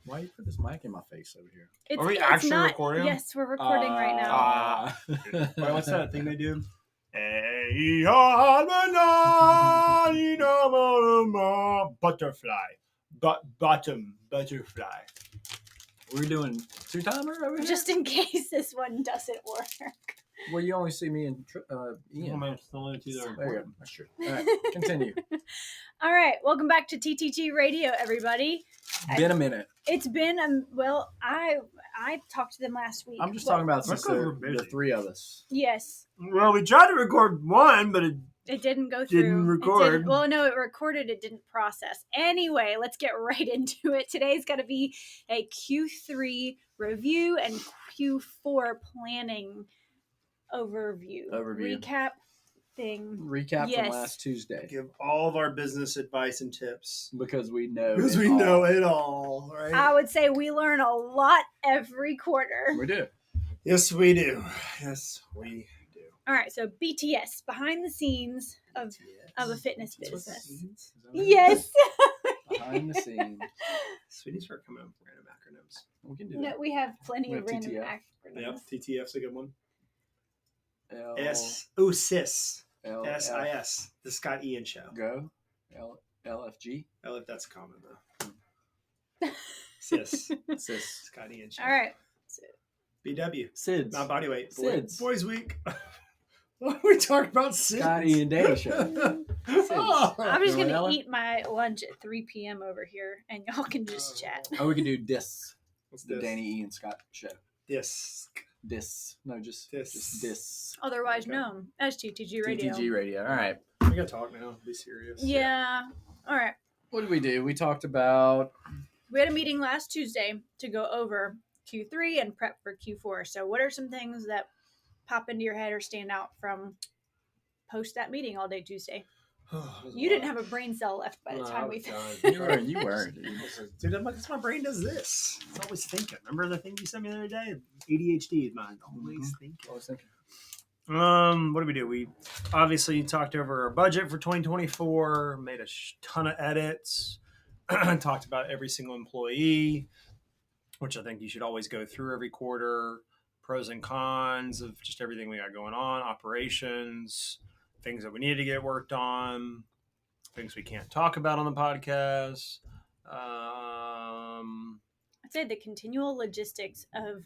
Why you put this mic in my face over here? Are we actually recording? Yes, we're recording right now. Wait, what's that thing they do? Butterfly. Butterfly. We're doing two-timer over here? Just in case this one doesn't work. Well, you only see me and Ian. Man, it's the only two that are There you go. recording. That's true. All right, continue. All right, welcome back to TTG Radio, everybody. Been a minute. It's been I talked to them last week. I'm just talking about That's since 'cause we're the busy. three of us. Yes, Well, we tried to record one, but it didn't go through. Didn't record. Well, no, it recorded. It didn't process. Anyway, let's get right into it. Today's going to be a Q3 review and Q4 planning overview. Recap thing. Recap Yes. from last Tuesday. give all of our business advice and tips. Because we know Because it we all. know it all, right? I would say we learn a lot every quarter. We do. Yes, we do. Yes, we do. All right, so BTS, behind the scenes of a fitness That's what business. that means? Is that what it Yes. is? Behind the scenes. Sweetie, start coming up with random acronyms. We can do No, that. we have plenty We of have random TTF. acronyms. Yep, TTF's a good one. L- SIS. L- SIS. The Scott Ian Show. Go. LFG. Oh, if that's common, though. SIS. Sis. Scott Ian Show. All right. BW. Sids. Not body weight. Sids. Boys Week. What are we talking about? SIDS? Scotty and Danny show. Oh, I'm just going to Vanilla? eat my lunch at 3 p.m. over here, and y'all can just chat. Oh, we can do this. what's The this? Danny Ian Scott show. Disc. This. No, just This. Just this. Otherwise Okay. known as TTG Radio. TTG radio. All right. We gotta talk now. Be serious. Yeah. All right. What did we do? We talked about We had a meeting last Tuesday to go over Q3 and prep for Q4. So what are some things that pop into your head or stand out from post that meeting all day Tuesday? You didn't have a brain cell left by the time we you weren't. Dude, I'm like, that's my brain does this. It's always thinking. Remember the thing you sent me the other day? ADHD is mine. Always thinking. I was thinking. What did we do? We obviously talked over our budget for 2024, made a ton of edits, talked about every single employee, which I think you should always go through every quarter, pros and cons of just everything we got going on, operations, things that we need to get worked on, things we can't talk about on the podcast. I'd say the continual logistics of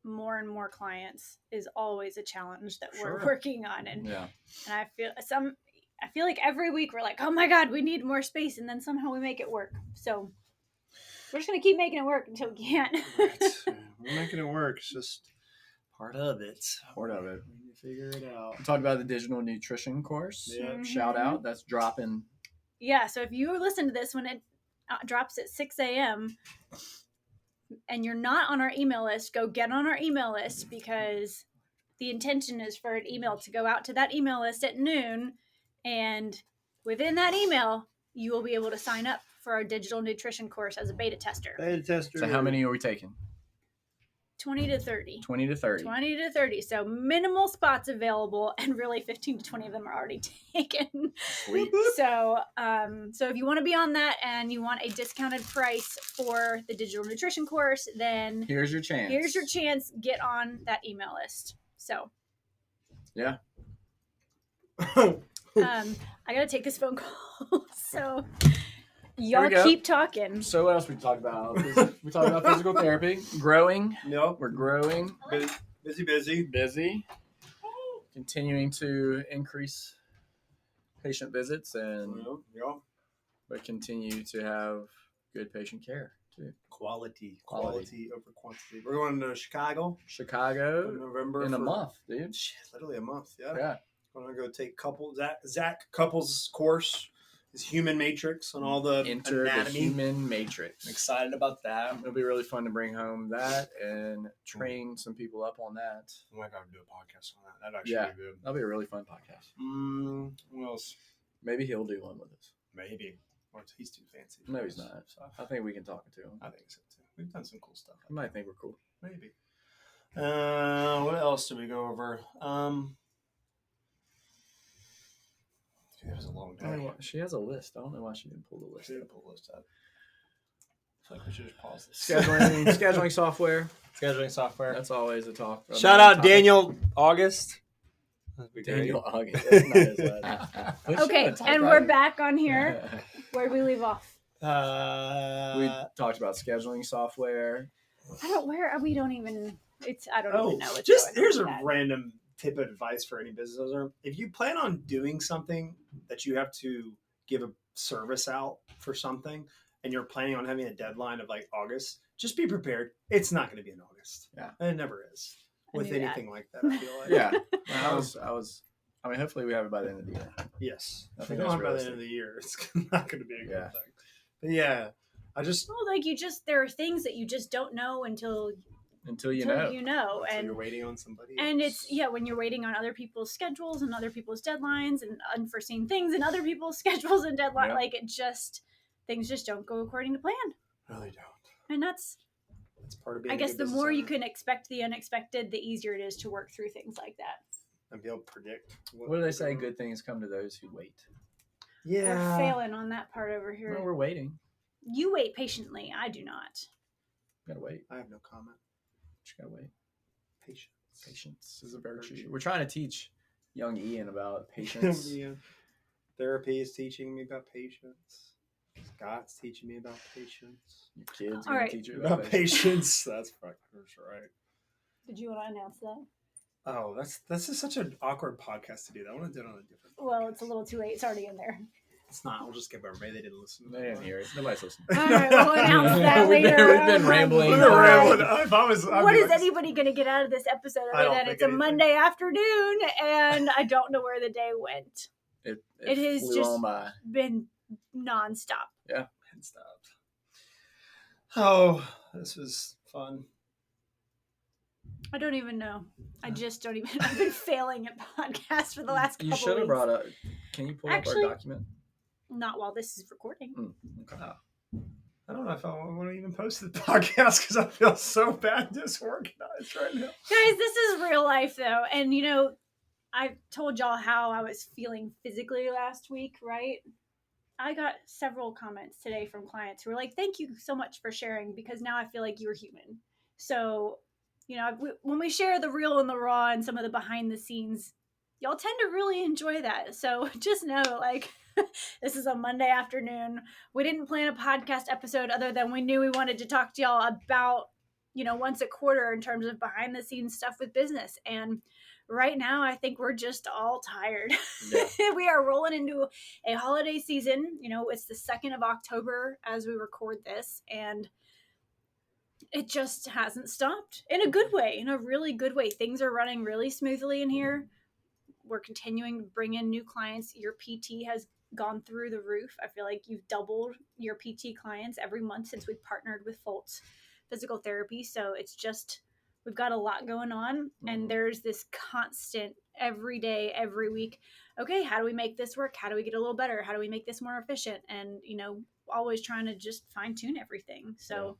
more and more clients is always a challenge that we're Sure. working on, and Yeah. and I feel like every week we're like, oh my god, we need more space, and then somehow we make it work. So we're just gonna keep making it work until we can't. Right. We're making it work. It's just part of it. Part of it. We need to figure it out. We talked about the digital nutrition course. Yeah. Mhm. Shout out. That's dropping. Yeah, so if you listen to this when it drops at 6 a.m. and you're not on our email list, go get on our email list, because the intention is for an email to go out to that email list at noon, and within that email, you will be able to sign up for our digital nutrition course as a beta tester. Beta tester. So how many are we taking? 20 to 30. 20 to 30. 20 to 30. So minimal spots available, and really 15 to 20 of them are already taken. Sweet. So, so if you want to be on that and you want a discounted price for the digital nutrition course, then Here's your chance. here's your chance. Get on that email list. So, Yeah. I gotta take this phone call. So, y'all we go. keep talking. So what else we talked about? We talked about physical therapy. Growing. Nope. We're growing. Busy. Busy. Continuing to increase patient visits and Yep. but continue to have good patient care too. Quality Quality. over quantity. We're going to Chicago in Chicago November. in a for- month, dude. Shit, literally a month. Yeah. Yeah. I'm gonna go take Zach Couples' course, his human matrix on all the Enter the anatomy. human matrix. I'm excited about that. It'll be really fun to bring home that and train some people up on that. Oh my god, do a podcast on that. That'd actually Yeah. be good. That'll be a really fun podcast. What else? Maybe he'll do one with us. Maybe. Or he's too fancy. for No, he's this not. stuff. I think we can talk to him. I think so too. We've done some cool stuff. I might think we're cool. Maybe. What else did we go over? It was a long I don't know day. why- she has a list. I don't know why she didn't pull the list. Should have pulled this up. like we should just pause this. Scheduling software. Scheduling software. That's always a talk. Shout out Daniel August. That'd be Daniel great. August. That's not his last name. Okay, and we're back on here. Where did we leave off? We talked about scheduling software. We don't even know what's just going on here's with a that. random tip of advice for any business owner. If you plan on doing something that you have to give a service out for something and you're planning on having a deadline of like August, just be prepared. It's not going to be in August. Yeah. It never is with knew that. anything like that, I feel like. Yeah. I mean, hopefully we have it by the end of the year. Yes. I If think we don't that's have by the realistic. end of the year, it's not going to be a good Yeah. thing. But yeah, I just Well, like there are things that you just don't know until Until know. you know, until and you're waiting on somebody. it's when you're waiting on other people's schedules and other people's deadlines and unforeseen things and other people's schedules and deadlines. Yeah. Like things just don't go according to plan, really don't. and that's Part of being I a guess good the business more you owner. can expect the unexpected, the easier it is to work through things like that. And be able to predict. What do they say? Good things come to those who wait. Yeah. We're failing on that part over here. Well, we're waiting. You wait patiently. I do not. Gotta wait. I have no comment. Just gotta wait. Patience. Patience is a virtue. We're trying to teach young Ian about patience. Yeah. Therapy is teaching me about patience. Scott's teaching me about patience. Your kids All gonna right. teach you About patience. That's right. Did you want to announce that? Oh, that's just such an awkward podcast to do. I want to do it on a different. Well, podcast. it's a little too late. It's already in there. It's not. We'll just give everybody. They didn't listen. They didn't hear it. Nobody's listening. All right, we'll announce that We've later. been- we've been Oh my rambling. We've We've been been God. rambling. If I was, I'd What be is like, anybody going to get out of this episode I other don't than think it's a anything. Monday afternoon and I don't know where the day went? It has flew just on by. been nonstop. and stopped. Oh, this was fun. I don't even know. I just don't even. I've been failing at podcasts for the last couple You weeks. should have brought up. Can you pull Actually- up our document? Not while this is recording. Okay. I don't know if I want to even post the podcast because I feel so bad disorganized right now. Guys, this is real life though. And I told y'all how I was feeling physically last week, right? I got several comments today from clients who were like, thank you so much for sharing because now I feel like you're human. So, when we share the real and the raw and some of the behind the scenes, y'all tend to really enjoy that. So just know, this is a Monday afternoon. We didn't plan a podcast episode other than we knew we wanted to talk to y'all about, once a quarter in terms of behind the scenes stuff with business. And right now, I think we're just all tired. Yeah. We are rolling into a holiday season. It's the 2nd of October as we record this. And it just hasn't stopped in a good way, in a really good way. Things are running really smoothly in here. We're continuing to bring in new clients. Your PT has gone through the roof. I feel like you've doubled your PT clients every month since we've partnered with Foltz Physical Therapy. So it's just, we've got a lot going on. And there's this constant every day, every week. Okay, how do we make this work? How do we get a little better? How do we make this more efficient? And, always trying to just fine tune everything. So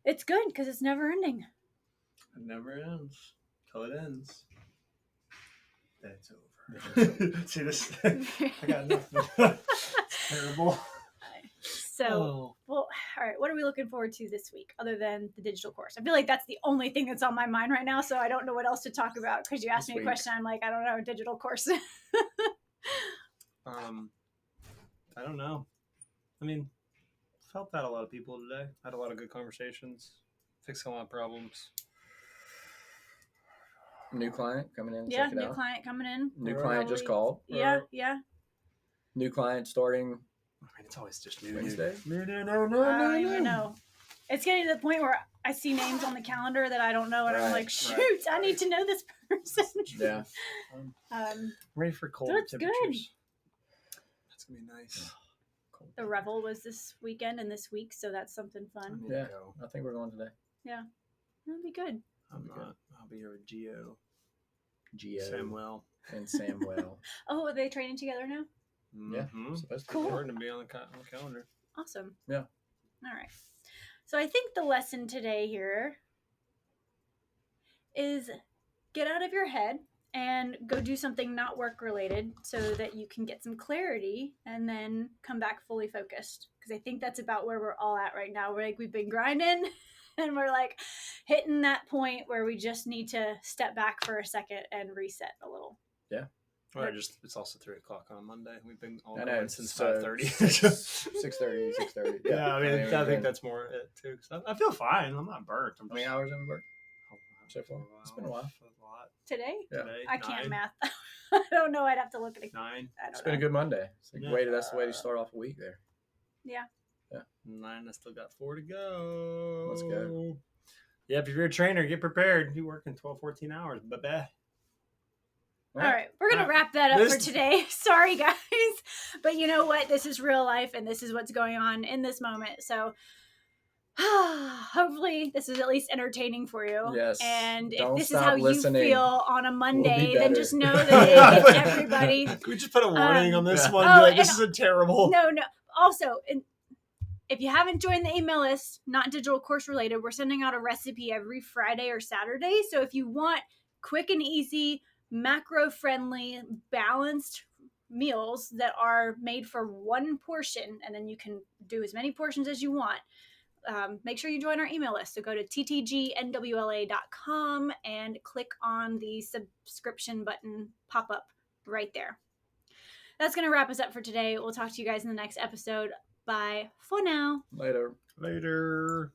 it's good because it's never ending. It never ends till it ends. Then it's over. See this? I got nothing. It's terrible. So, well, all right. What are we looking forward to this week other than the digital course? I feel like that's the only thing that's on my mind right now. So I don't know what else to talk about because you asked This me a week. question. I'm like, I don't know, digital course. I don't know. I mean, felt that a lot of people today. Had a lot of good conversations. Fixed a lot of problems. New client coming in. Yeah, Check it new out. client coming in. New Right. client just called. Yeah. New client starting I mean, it's always just new. Wednesday. I don't even know. It's getting to the point where I see names on the calendar that I don't know, and I'm Right, like, shoot, I need to know this person. Yeah. Ready for cold That's good. temperatures. That's gonna be nice. The Revel was this weekend and this week, so that's something fun. Yeah. I think we're going today. That'll be good. I'm not. I'll be here with Gio, Geo Samuel. and Samuel. Oh, are they training together now? Yeah. Mm-hmm. Supposed to. Cool. Important to be on the calendar. Awesome. Yeah. All right. So I think the lesson today here is get out of your head and go do something not work related so that you can get some clarity and then come back fully focused. Because I think that's about where we're all at right now. We're like, we've been grinding and we're like hitting that point where we just need to step back for a second and reset a little. Yeah. Well, it's also 3:00 on Monday. We've been all I know, going it's since 5:30. 5:30. 6:30. Yeah, I mean, I think that's more it too. 'Cause I feel fine. I'm not burnt. How many hours have we worked? So far? A It's been a while. lot. Today? Yeah. Today, I can't 9. math. I don't know. I'd have to look at it. 9. I don't It's know. been a good Monday. It's like Yeah. that's the way to start off a week there. Yeah. 9. I still got 4 to go. Let's go. Yep, if you're a trainer, get prepared. You're working 12, 14 hours. Bye-bye. All right, we're going to wrap that up for today. Sorry, guys. But you know what? This is real life, and this is what's going on in this moment. So hopefully this is at least entertaining for you. Yes. And Don't if this is stop how listening. you feel on a Monday, then better. just know that it's everybody. Can we just put a warning on this yeah. one? Oh, Be like, this and- is a terrible. No. Also, if you haven't joined the email list, not digital course related, we're sending out a recipe every Friday or Saturday. So if you want quick and easy, macro friendly, balanced meals that are made for one portion, and then you can do as many portions as you want, make sure you join our email list. So go to ttgnwla.com and click on the subscription button pop up right there. That's going to wrap us up for today. We'll talk to you guys in the next episode. Bye for now. Later. Later.